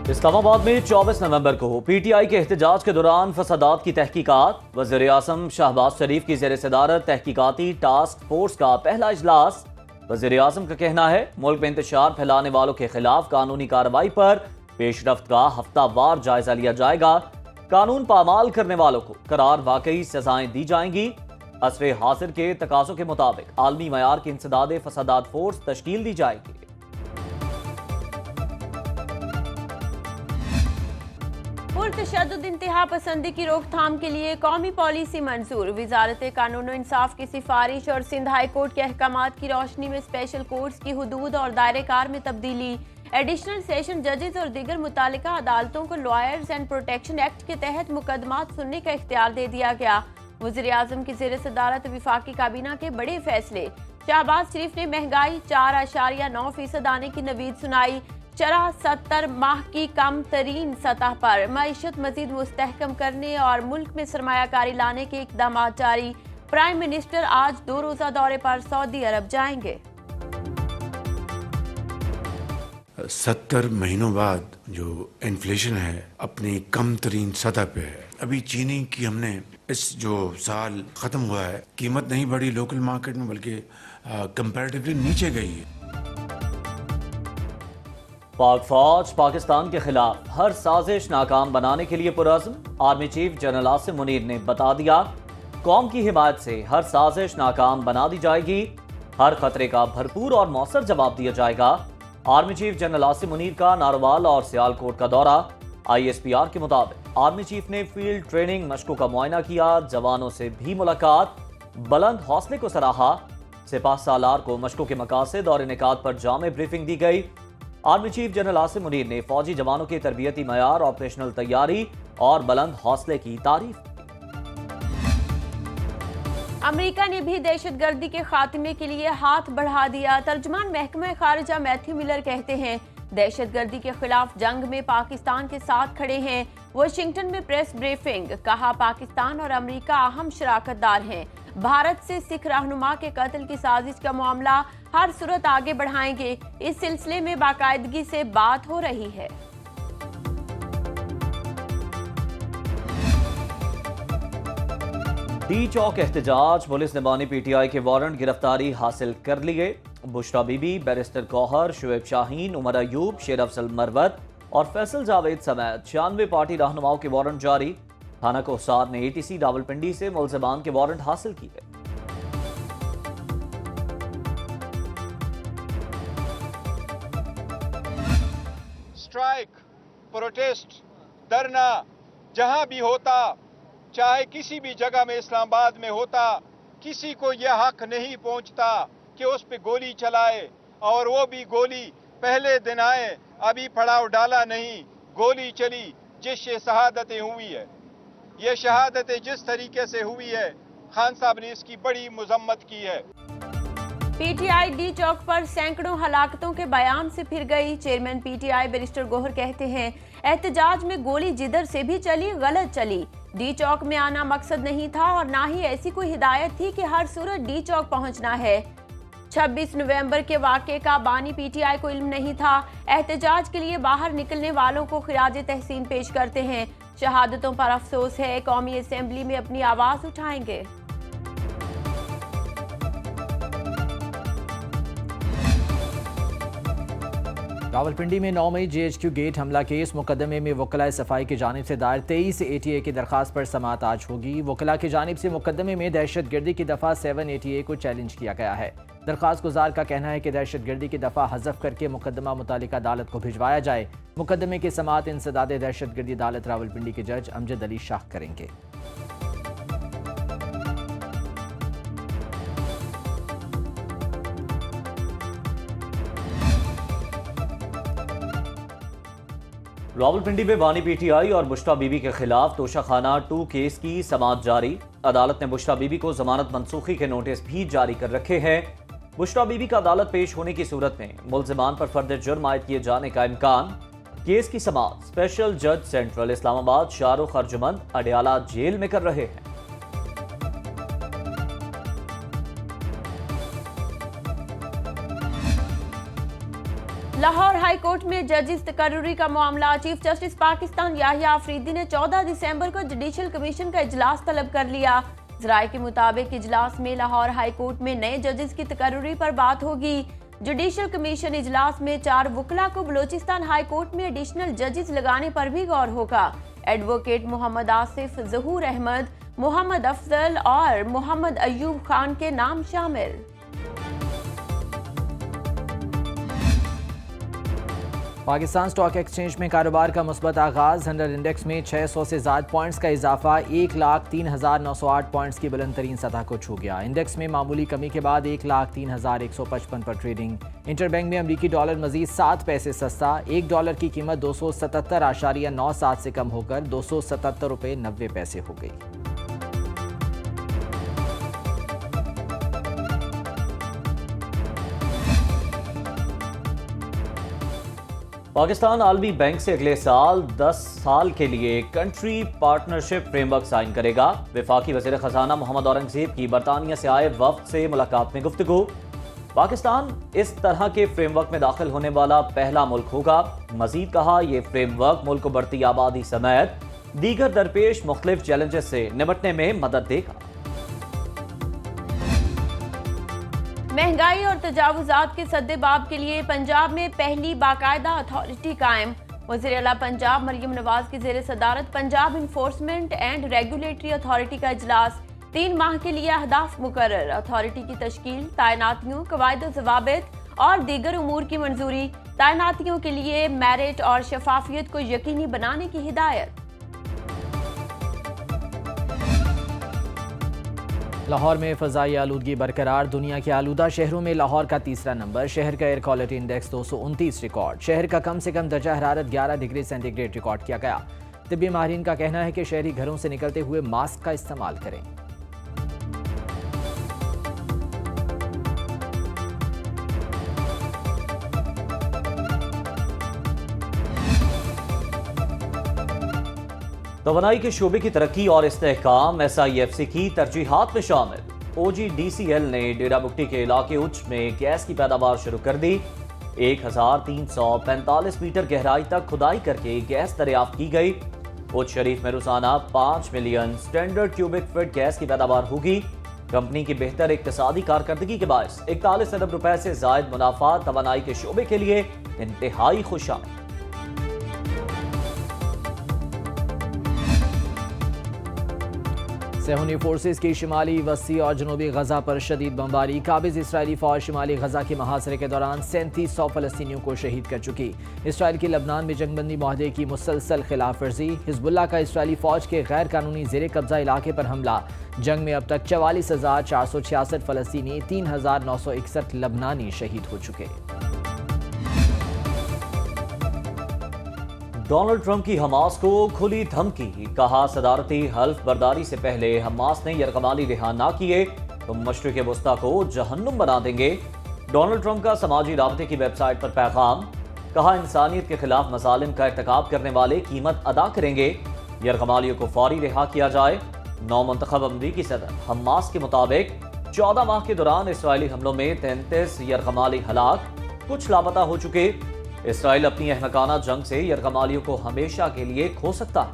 इस्लामाबाद में 24 नवंबर को पीटीआई के एहतजाज के दौरान फसादात की तहकीकात। वज़ीर आज़म शहबाज शरीफ की ज़ेर सदारत तहकीकाती टास्क फोर्स का पहला इजलास। वज़ीर आज़म का कहना है मुल्क में इंतशार फैलाने वालों के खिलाफ कानूनी कार्रवाई पर पेशरफ्त का हफ्तावार जायजा लिया जाएगा। कानून पामाल करने वालों को करार वाकई सजाएं दी जाएंगी। असरे हासिर के तकाज़ों के मुताबिक आलमी मयार की इंसदाद फसादात फोर्स तश्कील दी जाएगी। पुरतशद्दुद इंतहा पसंदी की रोकथाम के लिए कौमी पॉलिसी मंजूर। वजारत कानून और इंसाफ की सिफारिश और सिंध हाई कोर्ट के अहकामात की रोशनी में स्पेशल कोर्ट्स की हुदूद और दायरे कार में तब्दीली। एडिशनल सेशन जजेस और दीगर मुतालिका अदालतों को लॉयर्स एंड प्रोटेक्शन एक्ट के तहत मुकदमात सुनने का इख्तियार दे दिया गया। वज़ीर आज़म की ज़ेर सदारत वफाकी काबीना के बड़े फैसले। शहबाज शरीफ ने महंगाई 4.9% आने की नवीद सुनाई। शरह 70 माह की कम तरीन सतह पर। मईशत मजीद मुस्तहकम करने और मुल्क में सरमायाकारी लाने के इकदाम जारी। प्राइम मिनिस्टर आज 2 रोज़ा दौरे पर सऊदी अरब जाएंगे। 70 महीनों बाद जो इन्फ्लेशन है अपनी कम तरीन सतह पे है। अभी चीनी की हमने इस जो साल खत्म हुआ है कीमत नहीं बढ़ी लोकल मार्केट में, बल्कि कंपैरेटिवली नीचे गई है। पाक फौज पाकिस्तान के खिलाफ हर साजिश नाकाम बनाने के लिए पुरअज़्म। Army chief general Asim Munir ने बता दिया कौम की हिमायत से हर साजिश नाकाम बना दी जाएगी। हर खतरे का भरपूर और मौसर जवाब दिया जाएगा। Army chief general Asim Munir का नारोवाल और सियालकोट का दौरा। ISPR के मुताबिक आर्मी चीफ ने फील्ड ट्रेनिंग मशकों का मुआयना किया। जवानों से भी मुलाकात। बुलंद हौसले को सराहा। सिपाह सालार को मशकों के मकासद और इनेकाद पर जामे ब्रीफिंग दी गई। Army chief general Asim Munir ने फौजी जवानों के तरबियती मयार, ऑपरेशनल तैयारी और बुलंद हौसले की तारीफ की। अमेरिका ने भी दहशतगर्दी के खात्मे के लिए हाथ बढ़ा दिया। तर्जुमान महकमा खारिजा मैथ्यू मिलर कहते हैं दहशतगर्दी के खिलाफ जंग में पाकिस्तान के साथ खड़े हैं। वाशिंगटन में प्रेस ब्रीफिंग। कहा पाकिस्तान और अमेरिका अहम शराकतदार हैं। भारत से सिख रहनुमा के कत्ल की साजिश का मामला हर सूरत आगे बढ़ाएंगे। इस सिलसिले में बाकायदगी से बात हो रही है। डी चौक एहतजाज। पुलिस ने बानी PTI के वारंट गिरफ्तारी हासिल कर लिए। बुशरा बीबी, बैरिस्टर गौहर, शुएब शाहीन, उमर अयूब, शेर अफजल मरवत और फैसल जावेद समेत 96 पार्टी रहनुमाओं के वारंट जारी। थाना कोहसार ने ATC रावलपिंडी से मुलजमान के वारंट हासिल किए। स्ट्राइक, प्रोटेस्ट, धरना जहां भी होता, चाहे किसी भी जगह में इस्लामाबाद में होता, किसी को यह हक नहीं पहुंचता कि उस पे गोली चलाए, और वो भी गोली पहले दिन आए, अभी पड़ाव डाला नहीं, गोली चली। जिस ये शहादतें हुई है, ये शहादतें जिस तरीके से हुई है, खान साहब ने इसकी बड़ी मजम्मत की है। PTI डी चौक पर सैकड़ों हलाकतों के बयान से फिर गई। चेयरमैन PTI बैरिस्टर गौहर कहते हैं एहतजाज में गोली जिधर से भी चली गलत चली। डी चौक में आना मकसद नहीं था और ना ही ऐसी कोई हिदायत थी कि हर सूरत डी चौक पहुंचना है। 26 नवंबर के वाक़े का बानी PTI को इल्म नहीं था। एहतजाज के लिए बाहर निकलने वालों को खिराज तहसीन पेश करते हैं। शहादतों पर अफसोस है। कौमी असेंबली में अपनी आवाज उठाएंगे। रावलपिंडी में 9 मई GHQ गेट हमला केस मुकदमे में वकला सफाई की जानिब से दायर 23 ATA की दरखास्त पर समाअत आज होगी। वकला की जानिब से मुकदमे में दहशतगर्दी की दफ़ा 7 ATA को चैलेंज किया गया है। दरखास्त गुजार का कहना है कि दहशतगर्दी की दफ़ा हज़फ करके मुकदमा मुतालिका अदालत को भिजवाया जाए। मुकदमे की समाअत इंसदाद दहशतगर्दी अदालत रावलपिंडी के जज अमजद अली शाह करेंगे। रावलपिंडी में बानी PTI और बुशरा बीबी के खिलाफ तोशाखाना 2 केस की समाअत जारी। अदालत ने बुशरा बीबी को जमानत मनसूखी के नोटिस भी जारी कर रखे हैं। बुशरा बीबी का अदालत पेश होने की सूरत में मुल्जिमान पर फर्द जुर्म आयद किए जाने का इम्कान। केस की समाअत स्पेशल जज सेंट्रल इस्लामाबाद शाहरुख अर्जुमंद अडयाला जेल में कर रहे हैं। लाहौर हाई कोर्ट में जजिस तकर्रुरी का मामला। चीफ जस्टिस पाकिस्तान याहिया अफरीदी ने 14 दिसंबर को जुडिशल कमीशन का इजलास तलब कर लिया। जराये के मुताबिक इजलास में लाहौर हाई कोर्ट में नए जजिस की तकर्रुरी पर बात होगी। जुडिशल कमीशन इजलास में 4 वकला को बलोचिस्तान हाई कोर्ट में एडिशनल जजिस लगाने पर भी गौर होगा। एडवोकेट मोहम्मद आसिफ, जहूर अहमद, मोहम्मद अफजल और मोहम्मद अयूब खान के नाम शामिल। पाकिस्तान स्टॉक एक्सचेंज में कारोबार का मुस्बत आगाज। 100 इंडेक्स में 600 से ज़ायद पॉइंट्स का इजाफा 1,03,908 पॉइंट्स की बुलंद तरीन सतह को छू गया। इंडेक्स में मामूली कमी के बाद 1,03,155 पर ट्रेडिंग। इंटरबैंक में अमरीकी डॉलर मजीद 7 पैसे सस्ता। $1 की कीमत 277.97 से कम होकर 277 रुपये 90 पैसे हो गई। पाकिस्तान आलमी बैंक से अगले साल 10 साल के लिए कंट्री पार्टनरशिप फ्रेमवर्क साइन करेगा। वफाकी वज़ीर ख़जाना मोहम्मद औरंगज़ेब की बरतानिया से आए वफ्द से मुलाकात में गुफ्तगू। पाकिस्तान इस तरह के फ्रेमवर्क में दाखिल होने वाला पहला मुल्क होगा। मजीद कहा, ये फ्रेमवर्क मुल्क को बढ़ती आबादी समेत दीगर दरपेश मुख्तलिफ चैलेंजेस से निपटने में मदद देगा। महंगाई और तजावुजात के सद्देबाब के लिए पंजाब में पहली बाकायदा अथॉरिटी कायम। वज़ीर आला पंजाब मरियम नवाज की ज़ेर सदारत Punjab enforcement and regulatory authority का इजलास। 3 माह के लिए अहदाफ मुकर्रर। अथॉरिटी की तश्कील, तैनातियों, कवायद ज़वाबित और दीगर उमूर की मंजूरी। तैनातियों के लिए मेरिट और शफाफियत को यकीनी बनाने की हिदायत। लाहौर में फ़ज़ाई आलूदगी बरकरार। दुनिया के आलूदा शहरों में लाहौर का तीसरा नंबर। शहर का एयर क्वालिटी इंडेक्स 229 रिकॉर्ड। शहर का कम से कम दर्जा हरारत 11 डिग्री सेंटीग्रेड रिकॉर्ड किया गया। तिब्बी माहिरीन का कहना है कि शहरी घरों से निकलते हुए मास्क का इस्तेमाल करें। तवानाई के शोबे की तरक्की और इस्तेहकाम SIFC की तरजीहात में शामिल। OGDCL ने डेरा बुगटी के इलाके उच्च में गैस की पैदावार शुरू कर दी। 1345 मीटर गहराई तक खुदाई करके गैस दरियाफ्त की गई। उच्च शरीफ में रोजाना 5 million standard cubic feet gas की पैदावार होगी। कंपनी की बेहतर इक्तिसादी कारकर्दगी के बायस 41 अरब रुपए से जायद मुनाफा तवानाई के शोबे के लिए इंतहाई खुशहाल। सेहूनी फोर्सेस की शिमाली वस्ती और जनूबी गजा पर शदीद बमबारी। काबिज इसराइली फौज शिमाली गजा के मुहासरे के दौरान 3700 फलस्तीनियों को शहीद कर चुकी। इसराइल की लबनान में जंगबंदी माहदे की मुसलसल खिलाफ वर्जी। हिजबुल्लाह का इसराइली फौज के गैर कानूनी जेर कब्जा इलाके पर हमला। जंग में अब तक 44,466 फलस्तीनी, 3,961 लबनानी शहीद हो चुके। डोनाल्ड ट्रंप की हमास को खुली धमकी। कहा, सदारती हल्फ बर्दारी से पहले हमास ने यरगमाली रिहा ना किए तो मशरिक़ वस्ता को जहन्नुम बना देंगे। डोनाल्ड ट्रंप का समाजी राबते की वेबसाइट पर पैगाम। कहा, इंसानियत के खिलाफ मसालिम का इर्तिकाब करने वाले कीमत अदा करेंगे। यरगमालियों को फौरी रिहा किया जाए। नौमुंतखब अमरीकी सदर हमास के मुताबिक 14 माह के दौरान इसराइली हमलों में 33 यरगमाली हलाक, कुछ लापता हो चुके। इसराइल अपनी अहमकाना जंग से यरगमालियों को हमेशा के लिए खो सकता है।